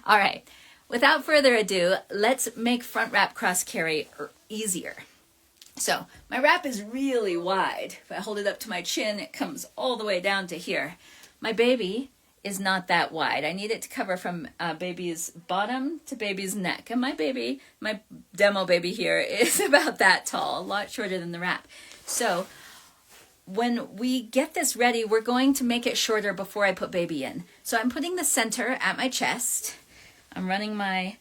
All right, without further ado, let's make front wrap cross carry easier. So my wrap is really wide. If I hold it up to my chin, it comes all the way down to here. My baby is not that wide. I need it to cover from baby's bottom to baby's neck. And my baby, my demo baby here, is about that tall, a lot shorter than the wrap. So when we get this ready, we're going to make it shorter before I put baby in. So I'm putting the center at my chest. I'm running my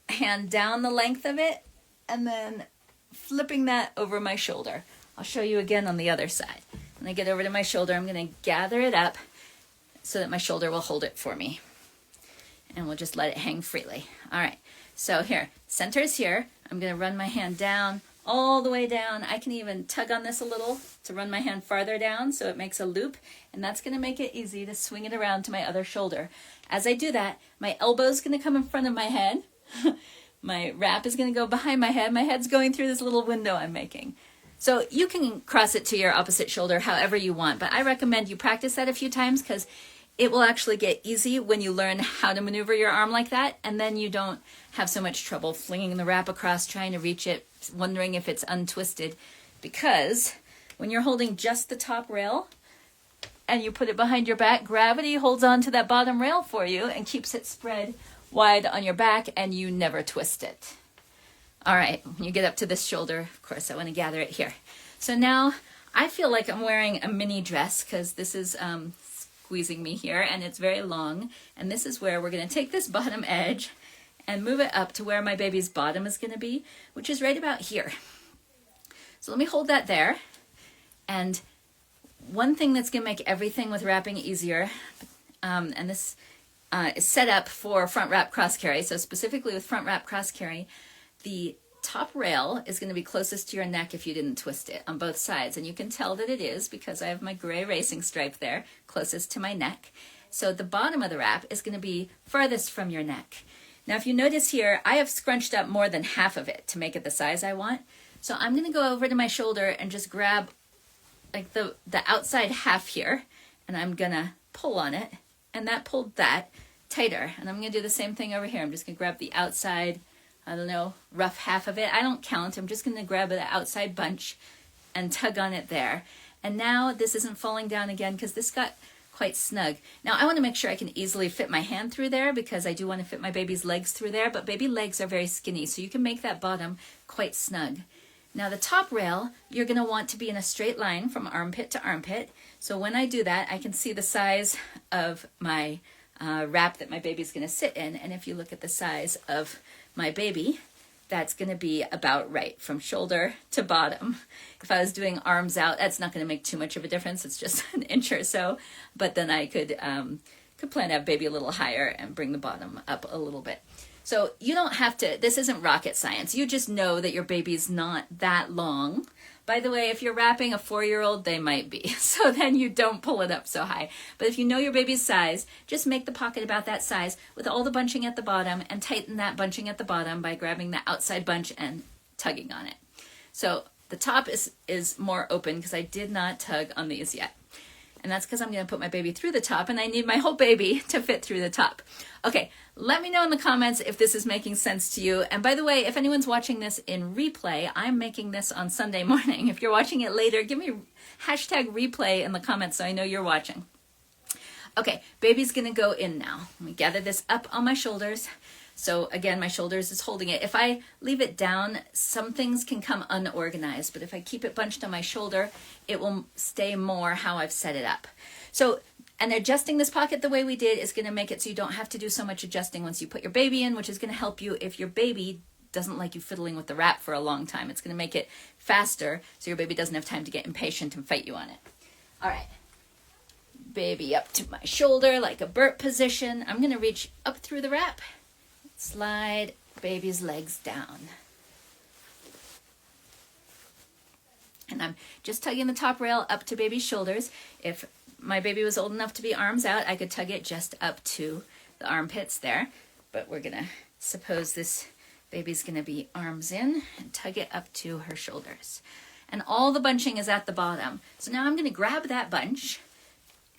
hand down the length of it and then flipping that over my shoulder. I'll show you again on the other side. When I get over to my shoulder, I'm going to gather it up so that my shoulder will hold it for me. And we'll just let it hang freely. All right, so here, center is here. I'm going to run my hand down, all the way down. I can even tug on this a little to run my hand farther down so it makes a loop, and that's going to make it easy to swing it around to my other shoulder. As I do that, my elbow's going to come in front of my head. My wrap is going to go behind my head. My head's going through this little window I'm making. So you can cross it to your opposite shoulder however you want, but I recommend you practice that a few times because it will actually get easy when you learn how to maneuver your arm like that, and then you don't have so much trouble flinging the wrap across, trying to reach it, wondering if it's untwisted, because when you're holding just the top rail and you put it behind your back, gravity holds on to that bottom rail for you and keeps it spread wide on your back, and you never twist it. All right, when you get up to this shoulder, of course, I want to gather it here. So now I feel like I'm wearing a mini dress because this is squeezing me here, and it's very long. And this is where we're going to take this bottom edge and move it up to where my baby's bottom is going to be, which is right about here. So let me hold that there. And one thing that's going to make everything with wrapping easier, and this is set up for front wrap cross carry. So specifically with front wrap cross carry, the top rail is going to be closest to your neck if you didn't twist it on both sides. And you can tell that it is because I have my gray racing stripe there closest to my neck. So the bottom of the wrap is going to be farthest from your neck. Now if you notice here, I have scrunched up more than half of it to make it the size I want. So I'm going to go over to my shoulder and just grab like the outside half here, and I'm going to pull on it, and that pulled that tighter. And I'm going to do the same thing over here. I'm just going to grab the outside, I don't know, rough half of it. I don't count. I'm just going to grab the outside bunch and tug on it there. And now this isn't falling down again because this got quite snug. Now I want to make sure I can easily fit my hand through there because I do want to fit my baby's legs through there, but baby legs are very skinny, so you can make that bottom quite snug. Now the top rail, you're going to want to be in a straight line from armpit to armpit. So when I do that, I can see the size of my wrap that my baby's going to sit in. And if you look at the size of my baby, that's going to be about right from shoulder to bottom. If I was doing arms out, that's not going to make too much of a difference. It's just an inch or so. But then I could plan to have baby a little higher and bring the bottom up a little bit. So you don't have to, this isn't rocket science. You just know that your baby's not that long. By the way, if you're wrapping a 4-year-old, they might be. So then you don't pull it up so high. But if you know your baby's size, just make the pocket about that size with all the bunching at the bottom and tighten that bunching at the bottom by grabbing the outside bunch and tugging on it. So the top is more open because I did not tug on these yet. And that's because I'm going to put my baby through the top, and I need my whole baby to fit through the top. Okay, let me know in the comments if this is making sense to you. And by the way, if anyone's watching this in replay, I'm making this on Sunday morning. If you're watching it later, give me #replay in the comments so I know you're watching. Okay, baby's going to go in now. Let me gather this up on my shoulders. So again, my shoulders is holding it. If I leave it down, some things can come unorganized, but if I keep it bunched on my shoulder, it will stay more how I've set it up. So, and adjusting this pocket the way we did is going to make it so you don't have to do so much adjusting once you put your baby in, which is going to help you if your baby doesn't like you fiddling with the wrap for a long time. It's going to make it faster so your baby doesn't have time to get impatient and fight you on it. All right. Baby up to my shoulder like a burp position. I'm going to reach up through the wrap. Slide baby's legs down. And I'm just tugging the top rail up to baby's shoulders. If my baby was old enough to be arms out, I could tug it just up to the armpits there. But we're going to suppose this baby's going to be arms in and tug it up to her shoulders. And all the bunching is at the bottom. So now I'm going to grab that bunch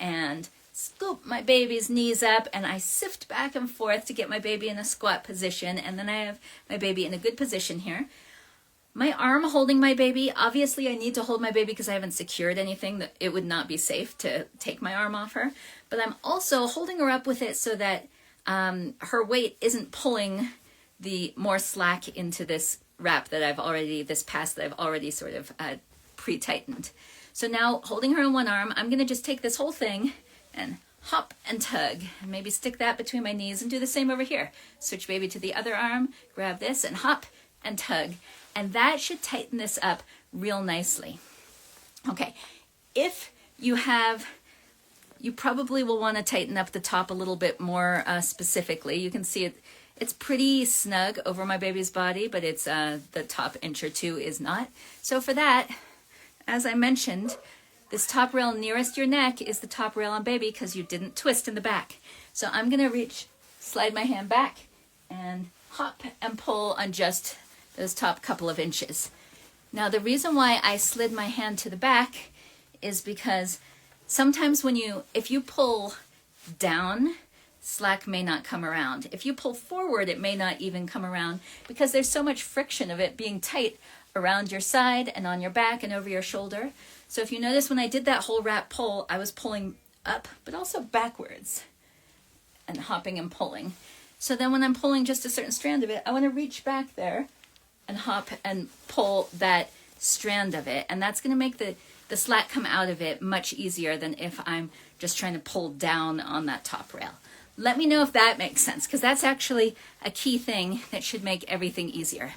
and scoop my baby's knees up, and I sift back and forth to get my baby in a squat position, and then I have my baby in a good position here. My arm holding my baby, obviously I need to hold my baby because I haven't secured anything, that it would not be safe to take my arm off her. But I'm also holding her up with it so that her weight isn't pulling the more slack into this wrap that this pass that I've already sort of pre-tightened. So now holding her in one arm, I'm gonna just take this whole thing and hop and tug, and maybe stick that between my knees and do the same over here. Switch baby to the other arm, grab this and hop and tug. And that should tighten this up real nicely. Okay, if you probably will want to tighten up the top a little bit more specifically. You can see it's pretty snug over my baby's body, but it's the top inch or two is not. So for that, as I mentioned, this top rail nearest your neck is the top rail on baby because you didn't twist in the back. So I'm gonna slide my hand back and hop and pull on just those top couple of inches. Now the reason why I slid my hand to the back is because sometimes if you pull down, slack may not come around. If you pull forward, it may not even come around because there's so much friction of it being tight around your side and on your back and over your shoulder. So if you notice when I did that whole wrap pull, I was pulling up, but also backwards and hopping and pulling. So then when I'm pulling just a certain strand of it, I want to reach back there and hop and pull that strand of it. And that's going to make the slack come out of it much easier than if I'm just trying to pull down on that top rail. Let me know if that makes sense, because that's actually a key thing that should make everything easier.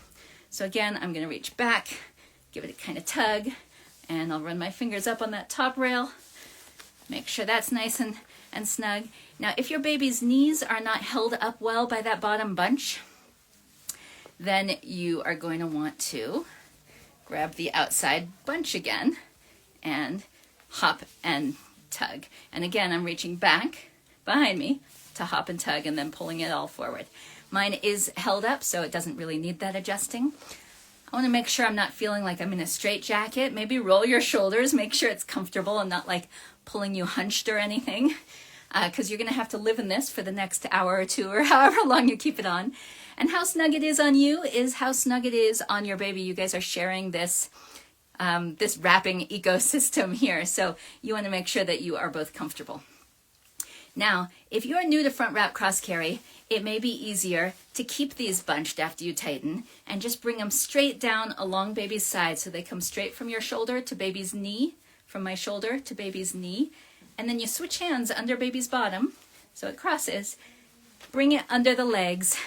So again, I'm going to reach back, give it a kind of tug, and I'll run my fingers up on that top rail. Make sure that's nice and snug. Now, if your baby's knees are not held up well by that bottom bunch, then you are going to want to grab the outside bunch again and hop and tug. And again, I'm reaching back behind me to hop and tug and then pulling it all forward. Mine is held up, so it doesn't really need that adjusting. I want to make sure I'm not feeling like I'm in a straitjacket. Maybe roll your shoulders, make sure it's comfortable and not like pulling you hunched or anything, because you're going to have to live in this for the next hour or two or however long you keep it on. And how snug it is on you is how snug it is on your baby. You guys are sharing this wrapping ecosystem here, so you want to make sure that you are both comfortable. Now, if you're new to front wrap cross carry, it may be easier to keep these bunched after you tighten and just bring them straight down along baby's side so they come straight from your shoulder to baby's knee, from my shoulder to baby's knee, and then you switch hands under baby's bottom so it crosses, bring it under the legs,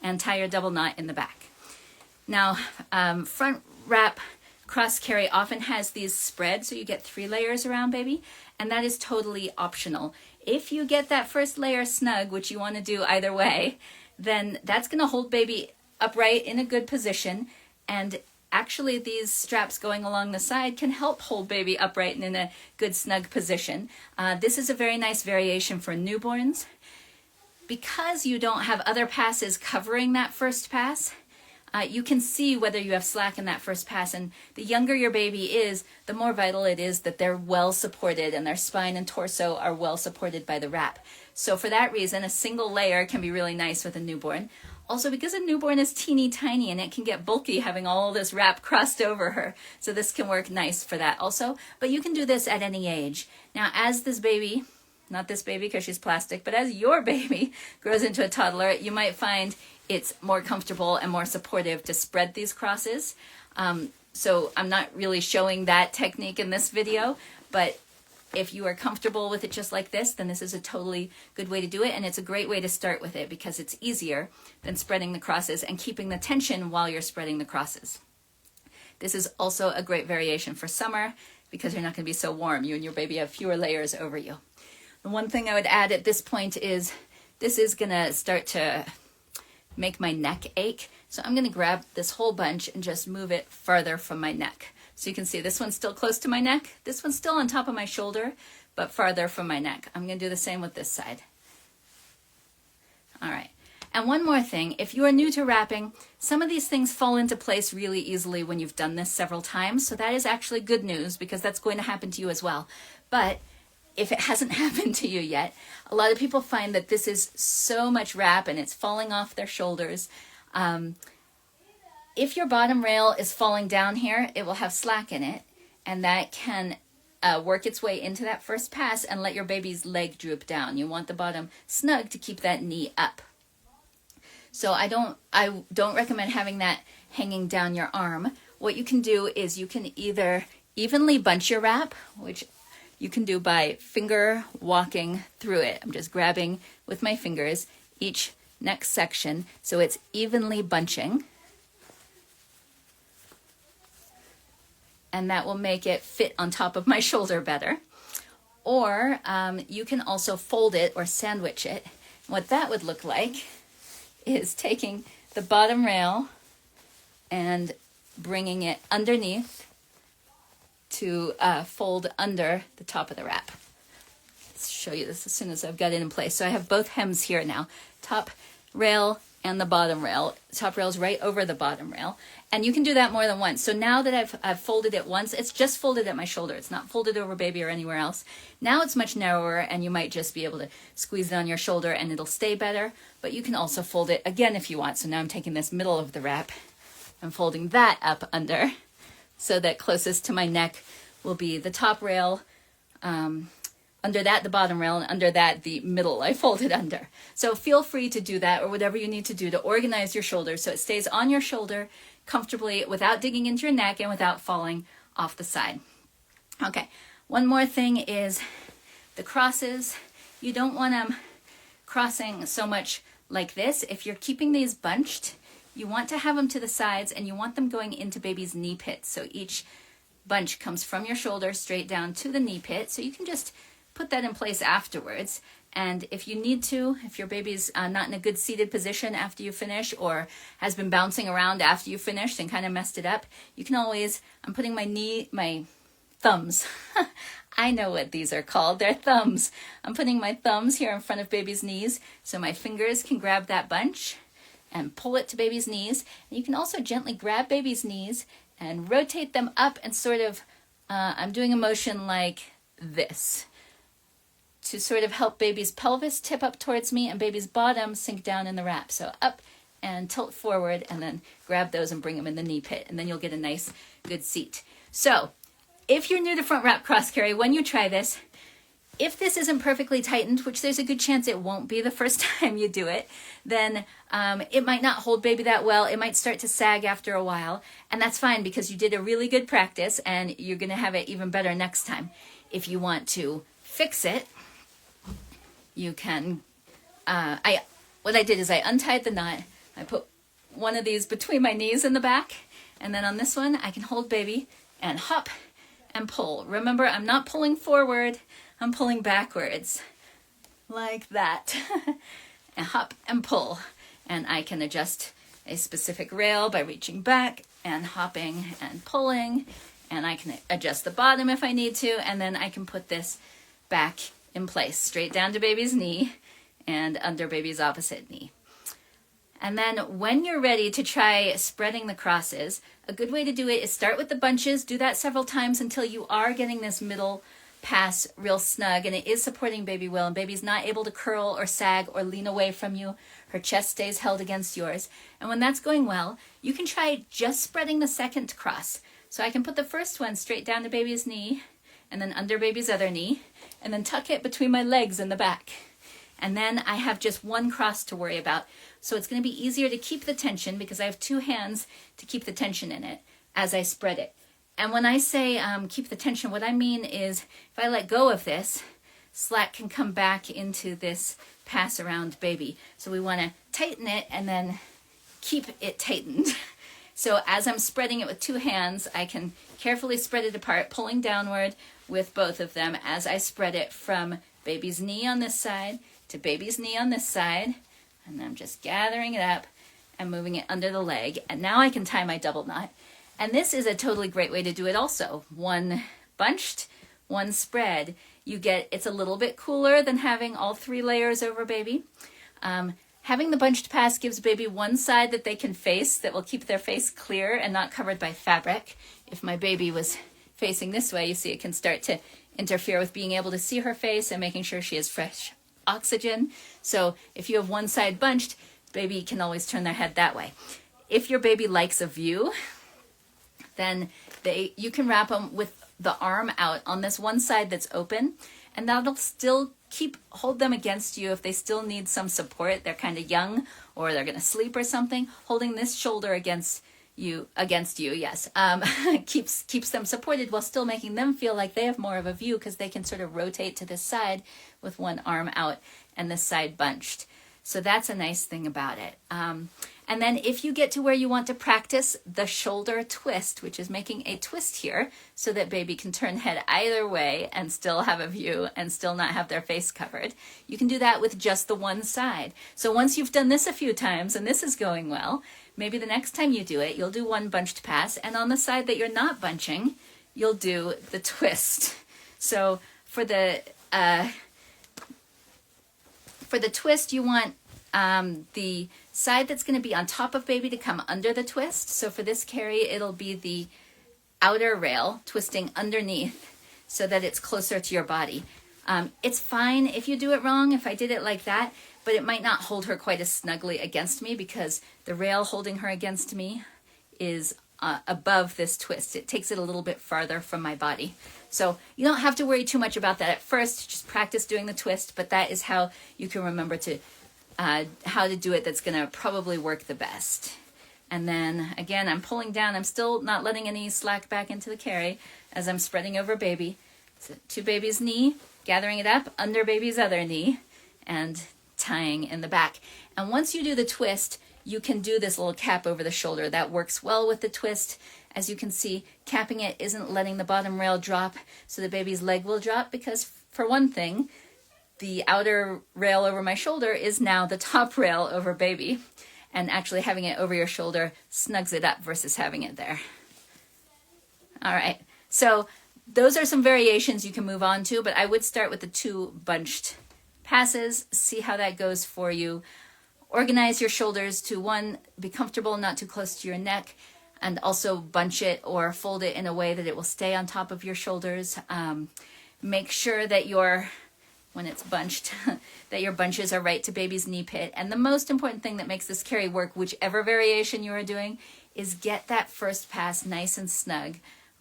and tie your double knot in the back. Now, front wrap cross carry often has these spread, so you get 3 layers around baby, and that is totally optional. If you get that first layer snug, which you want to do either way, then that's going to hold baby upright in a good position, and actually these straps going along the side can help hold baby upright and in a good snug position. This is a very nice variation for newborns. Because you don't have other passes covering that first pass, you can see whether you have slack in that first pass, and the younger your baby is, the more vital it is that they're well supported and their spine and torso are well supported by the wrap. So for that reason, a single layer can be really nice with a newborn. Also, because a newborn is teeny tiny and it can get bulky having all this wrap crossed over her, so this can work nice for that also. But you can do this at any age. Now, as this baby, not this baby because she's plastic, but as your baby grows into a toddler, you might find it's more comfortable and more supportive to spread these crosses. So I'm not really showing that technique in this video, but if you are comfortable with it just like this, then this is a totally good way to do it, and it's a great way to start with it because it's easier than spreading the crosses and keeping the tension while you're spreading the crosses. This is also a great variation for summer because you're not going to be so warm. You and your baby have fewer layers over you. The one thing I would add at this point is this is going to start to make my neck ache. So I'm going to grab this whole bunch and just move it farther from my neck. So you can see this one's still close to my neck. This one's still on top of my shoulder, but farther from my neck. I'm going to do the same with this side. All right. And one more thing, if you are new to wrapping, some of these things fall into place really easily when you've done this several times. So that is actually good news because that's going to happen to you as well. But if it hasn't happened to you yet, a lot of people find that this is so much wrap and it's falling off their shoulders. If your bottom rail is falling down here, it will have slack in it, and that can work its way into that first pass and let your baby's leg droop down. You want the bottom snug to keep that knee up. So I don't recommend having that hanging down your arm. What you can do is you can either evenly bunch your wrap, which you can do by finger walking through it. I'm just grabbing with my fingers each next section so it's evenly bunching. And that will make it fit on top of my shoulder better. Or you can also fold it or sandwich it. What that would look like is taking the bottom rail and bringing it underneath to fold under the top of the wrap. Let's show you this as soon as I've got it in place. So I have both hems here now, top rail and the bottom rail. Top rail's right over the bottom rail. And you can do that more than once. So now that I've folded it once, it's just folded at my shoulder. It's not folded over baby or anywhere else. Now it's much narrower and you might just be able to squeeze it on your shoulder and it'll stay better. But you can also fold it again if you want. So now I'm taking this middle of the wrap and folding that up under so that closest to my neck will be the top rail, under that the bottom rail, and under that the middle I folded under. So feel free to do that or whatever you need to do to organize your shoulder so it stays on your shoulder comfortably without digging into your neck and without falling off the side. Okay, one more thing is the crosses. You don't want them crossing so much like this. If you're keeping these bunched, you want to have them to the sides and you want them going into baby's knee pit. So each bunch comes from your shoulder straight down to the knee pit. So you can just put that in place afterwards. And if you need to, if your baby's not in a good seated position after you finish or has been bouncing around after you finished and kind of messed it up, you can always, I'm putting my thumbs. I know what these are called. They're thumbs. I'm putting my thumbs here in front of baby's knees so my fingers can grab that bunch and pull it to baby's knees. And you can also gently grab baby's knees and rotate them up and sort of, I'm doing a motion like this to sort of help baby's pelvis tip up towards me and baby's bottom sink down in the wrap. So up and tilt forward and then grab those and bring them in the knee pit, and then you'll get a nice good seat. So if you're new to front wrap cross carry, when you try this, if this isn't perfectly tightened, which there's a good chance it won't be the first time you do it, then it might not hold baby that well. It might start to sag after a while, and that's fine because you did a really good practice and you're going to have it even better next time. If you want to fix it, you can, what I did is I untied the knot. I put one of these between my knees in the back, and then on this one I can hold baby and hop and pull. Remember, I'm not pulling forward, I'm pulling backwards like that. And hop and pull. And I can adjust a specific rail by reaching back and hopping and pulling. And I can adjust the bottom if I need to. And then I can put this back in place, straight down to baby's knee and under baby's opposite knee. And then when you're ready to try spreading the crosses, a good way to do it is start with the bunches. Do that several times until you are getting this middle pass real snug and it is supporting baby well and baby's not able to curl or sag or lean away from you. Her chest stays held against yours. And when that's going well, you can try just spreading the second cross. So I can put the first one straight down to baby's knee and then under baby's other knee and then tuck it between my legs in the back. And then I have just one cross to worry about. So it's going to be easier to keep the tension because I have two hands to keep the tension in it as I spread it. And when I say keep the tension, what I mean is if I let go of this, slack can come back into this pass around baby. So we want to tighten it and then keep it tightened. So as I'm spreading it with two hands, I can carefully spread it apart, pulling downward with both of them as I spread it from baby's knee on this side to baby's knee on this side. And I'm just gathering it up and moving it under the leg. And now I can tie my double knot. And this is a totally great way to do it also. One bunched, one spread. You get, it's a little bit cooler than having all three layers over baby. Having the bunched pass gives baby one side that they can face that will keep their face clear and not covered by fabric. If my baby was facing this way, you see it can start to interfere with being able to see her face and making sure she has fresh oxygen. So if you have one side bunched, baby can always turn their head that way. If your baby likes a view, then you can wrap them with the arm out on this one side that's open, and that'll still hold them against you if they still need some support. They're kind of young, or they're going to sleep or something. Holding this shoulder against you, yes, keeps them supported while still making them feel like they have more of a view, because they can sort of rotate to this side with one arm out and this side bunched. So that's a nice thing about it. And then if you get to where you want to practice the shoulder twist, which is making a twist here so that baby can turn head either way and still have a view and still not have their face covered, you can do that with just the one side. So once you've done this a few times and this is going well, maybe the next time you do it, you'll do one bunched pass, and on the side that you're not bunching, you'll do the twist. So for the twist, you want the side that's going to be on top of baby to come under the twist. So for this carry, it'll be the outer rail twisting underneath so that it's closer to your body. It's fine if you do it wrong, if I did it like that, but it might not hold her quite as snugly against me, because the rail holding her against me is above this twist. It takes it a little bit farther from my body. So you don't have to worry too much about that at first. Just practice doing the twist, but that is how you can remember how to do it. That's going to probably work the best. And then again, I'm pulling down. I'm still not letting any slack back into the carry as I'm spreading over baby. So to baby's knee, gathering it up under baby's other knee, and tying in the back. And once you do the twist, you can do this little cap over the shoulder. That works well with the twist. As you can see, capping it isn't letting the bottom rail drop, so the baby's leg will drop, because for one thing, the outer rail over my shoulder is now the top rail over baby, and actually having it over your shoulder snugs it up versus having it there. All right, so those are some variations you can move on to, but I would start with the two bunched passes, see how that goes for you. Organize your shoulders to, one, be comfortable, not too close to your neck, and also bunch it or fold it in a way that it will stay on top of your shoulders. Make sure that when it's bunched, that your bunches are right to baby's knee pit. And the most important thing that makes this carry work, whichever variation you are doing, is get that first pass nice and snug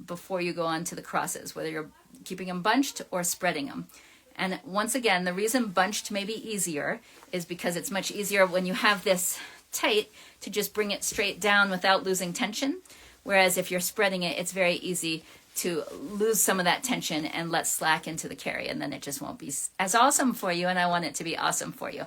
before you go on to the crosses, whether you're keeping them bunched or spreading them. And once again, the reason bunched may be easier is because it's much easier when you have this tight to just bring it straight down without losing tension. Whereas if you're spreading it, it's very easy to lose some of that tension and let slack into the carry, and then it just won't be as awesome for you, and I want it to be awesome for you.